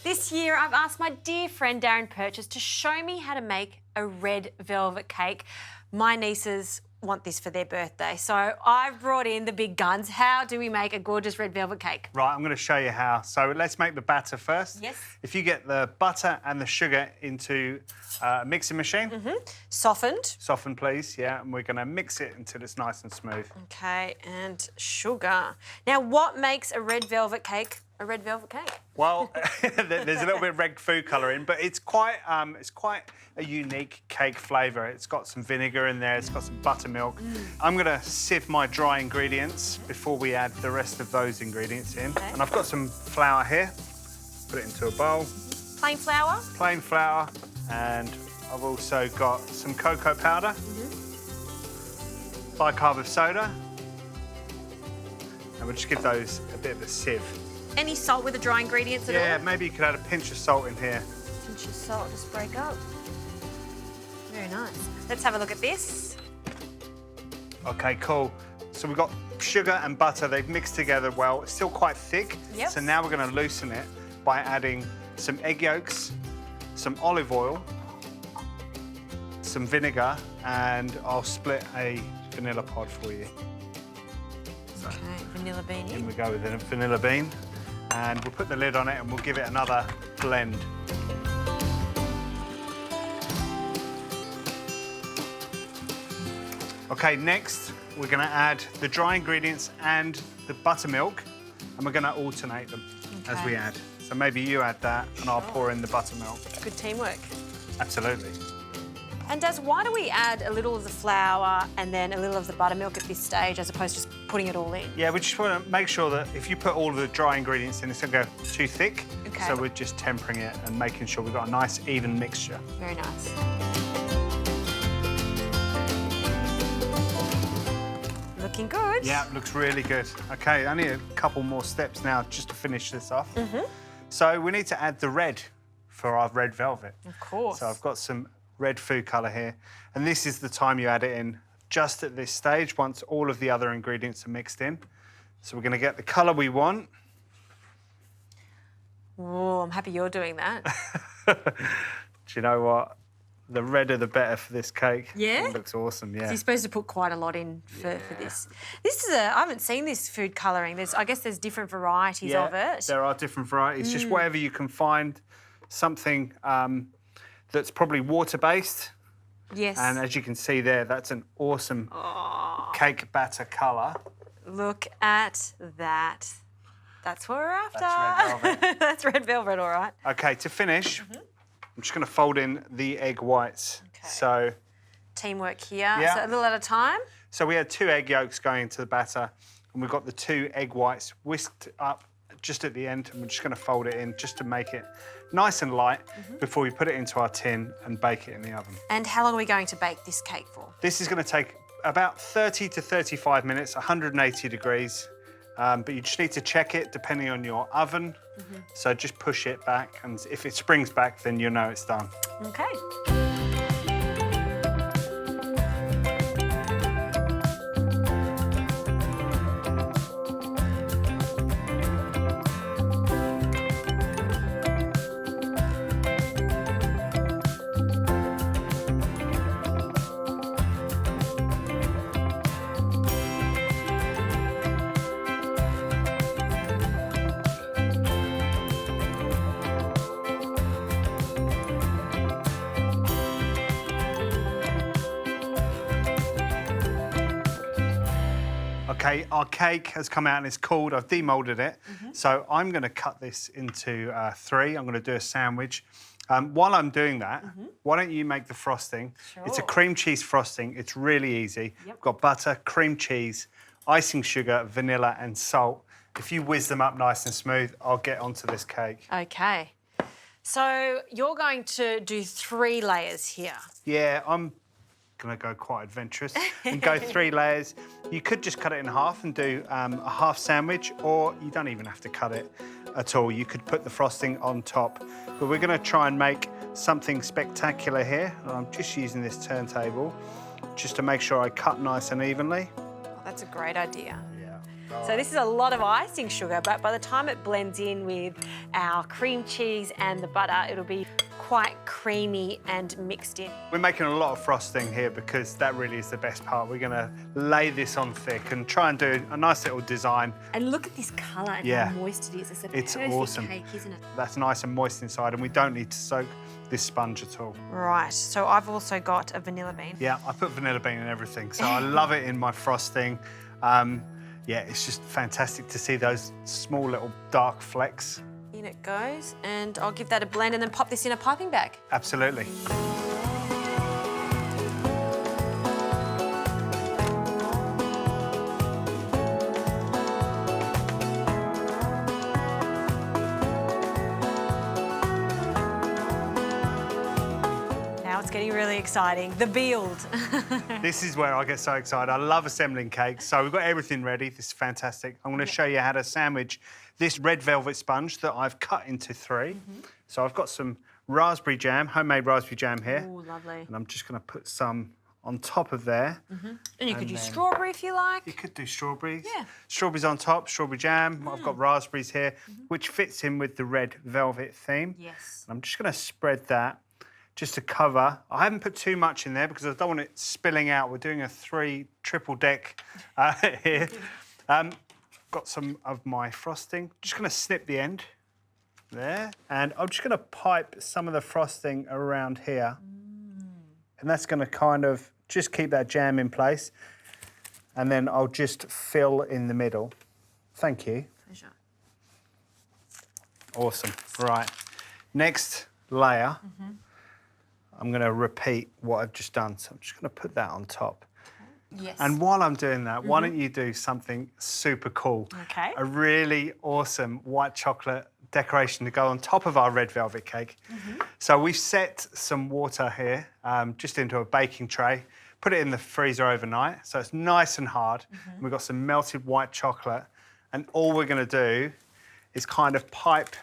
This year, I've asked my dear friend Darren Purchase to show me how to make a red velvet cake. My nieces want this for their birthday, so I've brought in the big guns. How do we make a gorgeous red velvet cake? Right, I'm going to show you how. So let's make the batter first. Yes. If you get the butter and the sugar into a mixing machine. Softened. Soften, please, yeah, and we're going to mix it until it's nice and smooth. Okay, and sugar. Now, what makes a red velvet cake a red velvet cake? Well, there's a little bit of red food colour in, but it's quite a unique cake flavour. It's got some vinegar in there, it's got some buttermilk. I'm going to sieve my dry ingredients before we add the rest of those ingredients in. Okay. And I've got some flour here. Put it into a bowl. Plain flour? Plain flour, and I've also got some cocoa powder, bicarb of soda, and we'll just give those a bit of a sieve. Any salt with the dry ingredients at all? Yeah, maybe you could add a pinch of salt in here. Pinch of salt, just break up. Very nice. Let's have a look at this. Okay, cool. So we've got sugar and butter, they've mixed together well. It's still quite thick. Yep. So now we're going to loosen it by adding some egg yolks, some olive oil, some vinegar, and I'll split a vanilla pod for you. So Okay, vanilla bean in in. we go with a vanilla bean. And we'll put the lid on it and we'll give it another blend. Okay, next we're going to add the dry ingredients and the buttermilk, and we're going to alternate them as we add. So maybe you add that and I'll pour in the buttermilk. Good teamwork. Absolutely. And why do we add a little of the flour and then a little of the buttermilk at this stage as opposed to just putting it all in? Yeah, we just want to make sure that if you put all of the dry ingredients in, it's going to go too thick. Okay. So we're just tempering it and making sure we've got a nice, even mixture. Very nice. Looking good. Yeah, looks really good. Okay, only a couple more steps now just to finish this off. So we need to add the red for our red velvet. Of course. So I've got some red food colour here, and this is the time you add it in, just at this stage, once all of the other ingredients are mixed in. So we're going to get the colour we want. Oh, I'm happy you're doing that. Do you know what? The redder the better for this cake. Yeah? It looks awesome, yeah. So you're supposed to put quite a lot in for this. This is I haven't seen this food colouring. I guess there's different varieties of it. There are different varieties, just whatever you can find, something that's probably water-based. Yes. And as you can see there, that's an awesome cake batter colour. Look at that. That's what we're after. That's red velvet. That's red velvet, all right. Okay, to finish, I'm just going to fold in the egg whites. Okay. So Teamwork here. Yeah. So a little at a time. So we had 2 egg yolks going into the batter, and we've got the 2 egg whites whisked up just at the end, and we're just going to fold it in just to make it nice and light before we put it into our tin and bake it in the oven. And how long are we going to bake this cake for? This is going to take about 30 to 35 minutes, 180 degrees, but you just need to check it depending on your oven. So just push it back, and if it springs back, then you'll know it's done. Okay. Okay, our cake has come out and it's cooled. I've demoulded it. So I'm going to cut this into 3. I'm going to do a sandwich. While I'm doing that, why don't you make the frosting? Sure. It's a cream cheese frosting. It's really easy. We've got butter, cream cheese, icing sugar, vanilla and salt. If you whiz them up nice and smooth, I'll get onto this cake. Okay. So you're going to do 3 layers here. Yeah, I'm going to go quite adventurous and go 3 layers. You could just cut it in half and do a half sandwich, or you don't even have to cut it at all. You could put the frosting on top. But we're going to try and make something spectacular here. I'm just using this turntable just to make sure I cut nice and evenly. Oh, that's a great idea. Yeah. So this is a lot of icing sugar, but by the time it blends in with our cream cheese and the butter, it'll be quite creamy and mixed in. We're making a lot of frosting here because that really is the best part. We're gonna lay this on thick and try and do a nice little design. And look at this colour and how moist it is. It's a perfect awesome. cake, isn't it? That's nice and moist inside, and we don't need to soak this sponge at all. Right, so I've also got a vanilla bean. Yeah, I put vanilla bean in everything, so I love it in my frosting. Yeah, it's just fantastic to see those small little dark flecks. In it goes, and I'll give that a blend and then pop this in a piping bag. Absolutely. Now it's getting really exciting. The build. This is where I get so excited. I love assembling cakes. So we've got everything ready. This is fantastic. I'm going to show you how to sandwich this red velvet sponge that I've cut into 3. So I've got some raspberry jam, homemade raspberry jam here. Oh, lovely. And I'm just going to put some on top of there. And you could use strawberry if you like. You could do strawberries. Yeah. Strawberries on top, strawberry jam. I've got raspberries here, which fits in with the red velvet theme. Yes. I'm just going to spread that just to cover. I haven't put too much in there because I don't want it spilling out. We're doing a 3 triple deck here. Got some of my frosting. Just going to snip the end there, and I'm just going to pipe some of the frosting around here. And that's going to kind of just keep that jam in place. And then I'll just fill in the middle. Thank you. Pleasure. Awesome. Right. Next layer, I'm going to repeat what I've just done. So I'm just going to put that on top. Yes. And while I'm doing that, why don't you do something super cool? Okay. A really awesome white chocolate decoration to go on top of our red velvet cake. So we've set some water here just into a baking tray, put it in the freezer overnight so it's nice and hard. And we've got some melted white chocolate, and all we're going to do is kind of pipe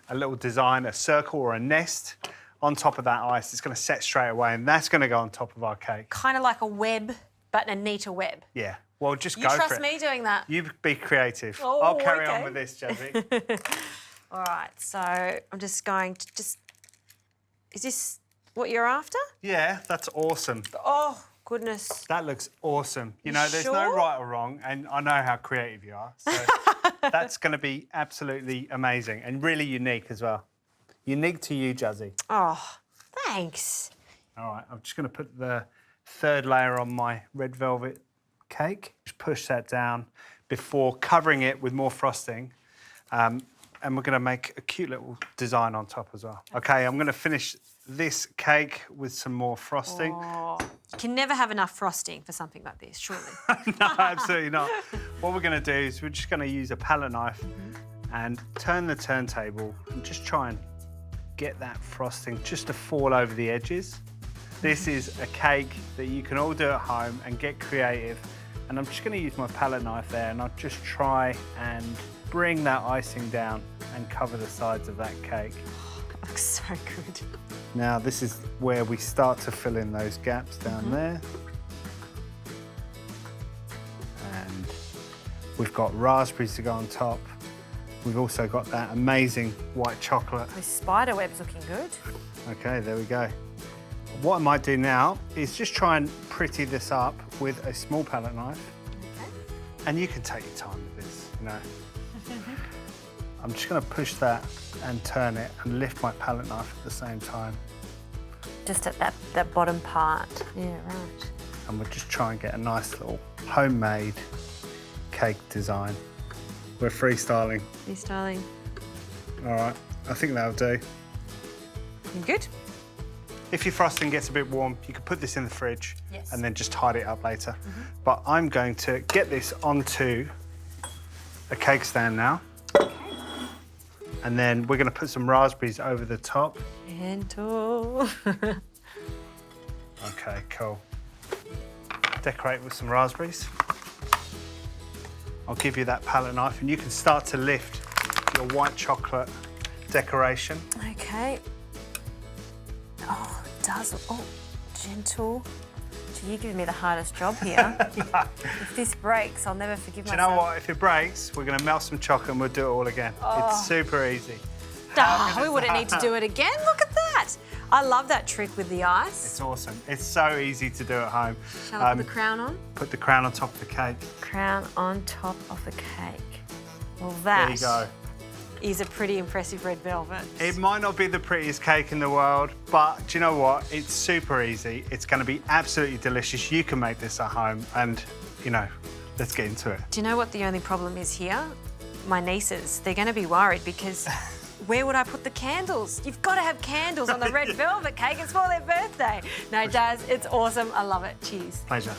a little design, a circle or a nest on top of that ice. It's going to set straight away, and that's going to go on top of our cake. Kind of like a web, but a neater web. Yeah. Well, just You go for it. trust me doing that? You be creative. Oh, I'll carry on okay. with this, Jazzy. All right, so I'm just going to Is this what you're after? Yeah, that's awesome. Oh, goodness. That looks awesome. You know, there's no sure? right or wrong, and I know how creative you are. So that's going to be absolutely amazing and really unique as well. Unique to you, Jazzy. Oh, thanks. All right, I'm just going to put the 3rd layer on my red velvet cake. Just push that down before covering it with more frosting. And we're going to make a cute little design on top as well. Okay, I'm going to finish this cake with some more frosting. Oh, you can never have enough frosting for something like this, surely. No, absolutely not. What we're going to do is we're just going to use a palette knife and turn the turntable and just try and get that frosting just to fall over the edges. This is a cake that you can all do at home and get creative. And I'm just going to use my palette knife there, and I'll just try and bring that icing down and cover the sides of that cake. That looks so good. Now this is where we start to fill in those gaps down there. And we've got raspberries to go on top. We've also got that amazing white chocolate. The spider web's looking good. Okay, there we go. What I might do now is just try and pretty this up with a small palette knife. Okay. And you can take your time with this, you know. I'm just going to push that and turn it and lift my palette knife at the same time. Just at that bottom part. Yeah, right. And we'll just try and get a nice little homemade cake design. We're freestyling. Freestyling. All right, I think that'll do. You good? If your frosting gets a bit warm, you can put this in the fridge and then just hide it up later. But I'm going to get this onto a cake stand now. And then we're going to put some raspberries over the top. Gentle. Okay, cool. Decorate with some raspberries. I'll give you that palette knife and you can start to lift your white chocolate decoration. Okay. Oh, it does. Oh, gentle. You're giving me the hardest job here. If this breaks, I'll never forgive myself. Do you know what? If it breaks, we're going to melt some chocolate and we'll do it all again. It's super easy. We wouldn't need to do it again. Look at that. I love that trick with the ice. It's awesome. It's so easy to do at home. Shall I put the crown on? Put the crown on top of the cake. Crown on top of the cake. Well, that There you go. is a pretty impressive red velvet. It might not be the prettiest cake in the world, but do you know what? It's super easy. It's going to be absolutely delicious. You can make this at home and, you know, let's get into it. Do you know what the only problem is here? My nieces, they're going to be worried because where would I put the candles? You've got to have candles on the red velvet cake. It's for their birthday. No, Daz, it's awesome. I love it. Cheers. Pleasure.